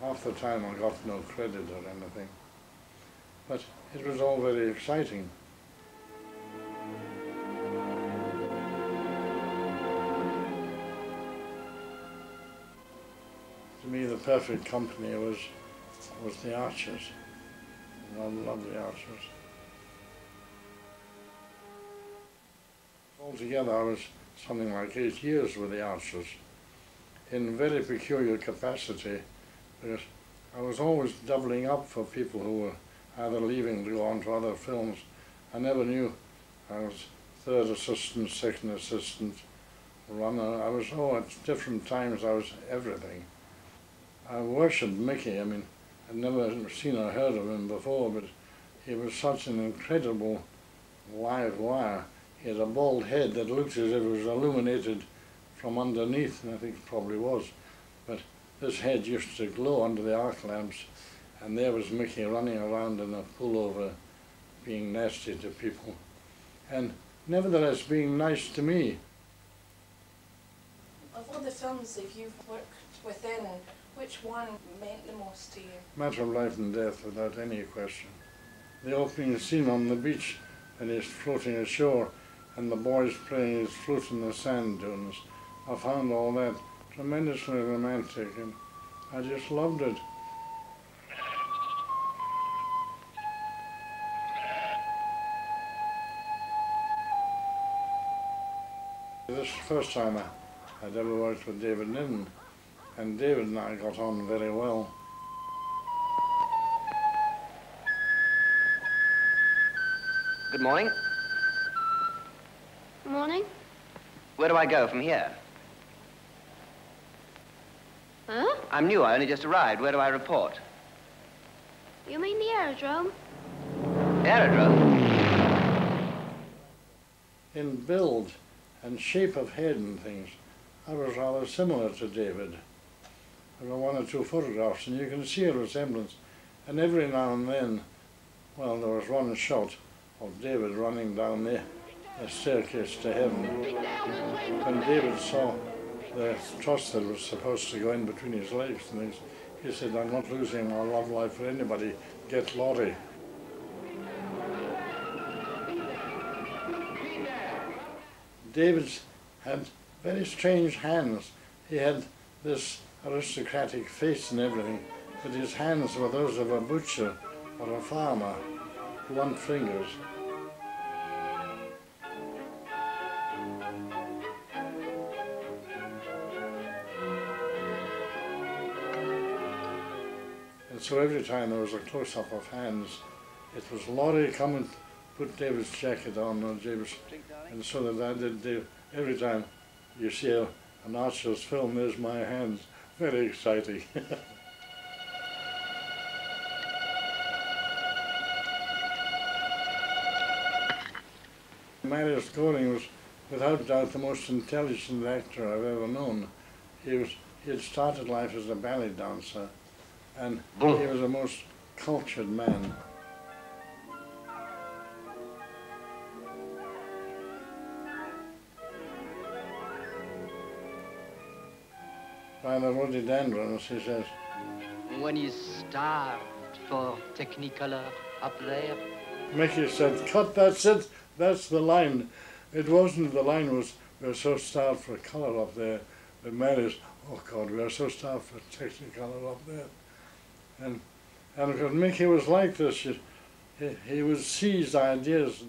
Half the time I got no credit or anything, but it was all very exciting. To me, the perfect company was the Archers. I love the Archers. Altogether, I was something like 8 years with the Archers, in very peculiar capacity, because I was always doubling up for people who were either leaving to go on to other films. I never knew. I was third assistant, second assistant, runner. I was, at different times I was everything. I worshipped Mickey. I mean, I'd never seen or heard of him before, but he was such an incredible live wire. He had a bald head that looked as if it was illuminated from underneath, and I think it probably was. But this head used to glow under the arc lamps, and there was Mickey running around in a pullover, being nasty to people, and nevertheless being nice to me. Of all the films that you've worked within, which one meant the most to you? Matter of life and death, without any question. The opening scene on the beach, and he's floating ashore, and the boys playing his flute in the sand dunes. I found all that tremendously romantic, and I just loved it. This is the first time I'd ever worked with David Niven, and David and I got on very well. Good morning. Good morning. Where do I go from here? Huh? I'm new. I only just arrived. Where do I report? You mean the aerodrome? Aerodrome? In build and shape of head and things, I was rather similar to David. There were one or two photographs, and you can see a resemblance. And every now and then, well, there was one shot of David running down the staircase to heaven. When David saw the truss that was supposed to go in between his legs and things, he said, "I'm not losing my love life for anybody, get Laurie." David had very strange hands. He had this aristocratic face and everything, but his hands were those of a butcher or a farmer, blunt fingers. And so every time there was a close-up of hands, it was Laurie, come and put David's jacket on, or David's, and so that I did, every time you see an Archer's film, there's my hands. Very exciting. Marius Goring was without doubt the most intelligent actor I've ever known. He had started life as a ballet dancer, and he was a most cultured man. By the rhododendrons, he says, "When you starved for Technicolor up there." Mickey said, "Cut, that's it, that's the line." It wasn't, the line was, "We're so starved for colour up there." But Mary's, "Oh God, we are so starved for Technicolor up there." And because Mickey was like this, he would seize ideas.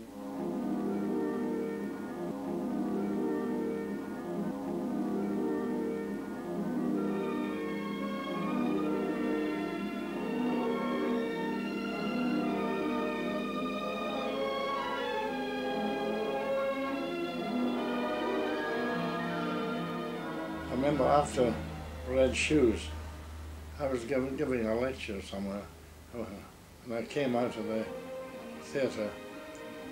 I remember after Red Shoes, I was giving a lecture somewhere, and I came out of the theatre.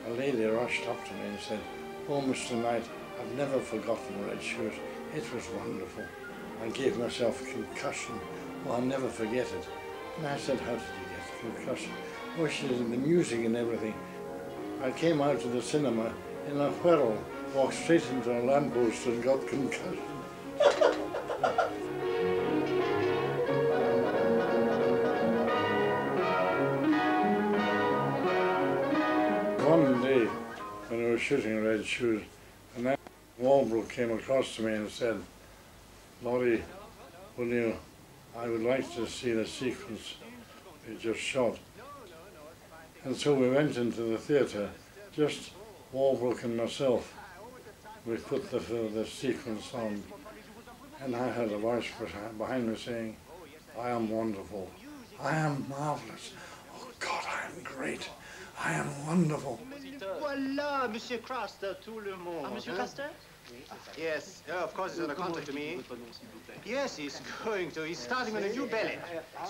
A lady rushed up to me and said, "Oh, Mr. Knight, I've never forgotten Red Shoes. It was wonderful. I gave myself a concussion. Oh, I'll never forget it." And I said, "How did you get a concussion?" "Oh," she said, "the music and everything. I came out of the cinema in a whirl, walked straight into a lamppost and got concussion." were shooting Red Shoes, and then Walbrook came across to me and said, "Laurie, I would like to see the sequence you just shot." And so we went into the theatre, just Walbrook and myself. We put the sequence on, and I heard a voice behind me saying, "I am wonderful. I am marvelous. Oh God, I am great. I am wonderful." Voilà, Monsieur Craster, tout le monde. Ah, Monsieur Craster? Yes, of course he's on a contract to me. Yes, he's going to. He's starting on a new ballet.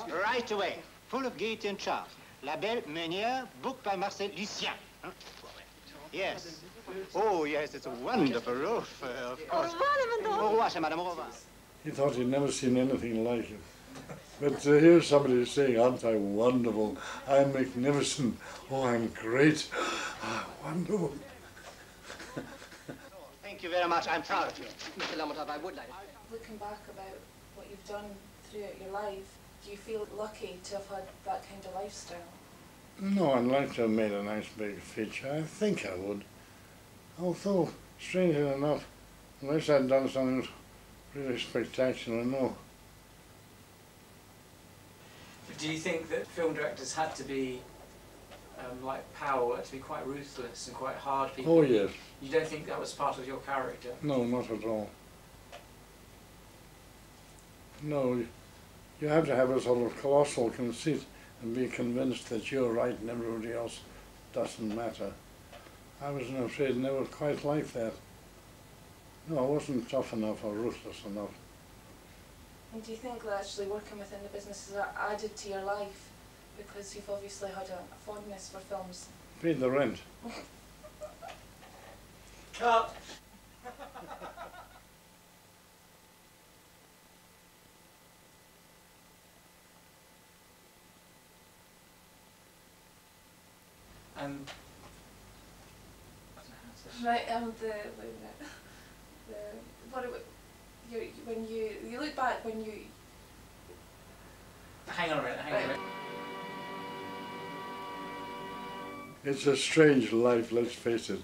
Right away. Full of gaiety and charm. La Belle Meunière, booked by Marcel Lucien. Huh? Yes. Oh, yes, it's a wonderful roof, of course. Au revoir, chère madame, au revoir. He thought he'd never seen anything like it. But to hear somebody saying, "Aren't I wonderful? I'm magnificent. Oh, I'm great. Ah, wonderful." Thank you very much. I'm proud of you. Mr. Lamotov, I would like... Looking back about what you've done throughout your life, do you feel lucky to have had that kind of lifestyle? No, I'd like to have made a nice big feature. I think I would. Although, strangely enough, unless I'd done something really spectacular, no. Do you think that film directors had to be like Powell, to be quite ruthless and quite hard people? Oh yes. You don't think that was part of your character? No, not at all. No, you have to have a sort of colossal conceit and be convinced that you're right and everybody else doesn't matter. I was, I'm afraid, never quite like that. No, I wasn't tough enough or ruthless enough. And do you think that actually working within the business has added to your life? Because you've obviously had a fondness for films. Paid the rent. Cut! And right, when you look back when you... hang on a minute, hang on a minute. It's a strange life, let's face it.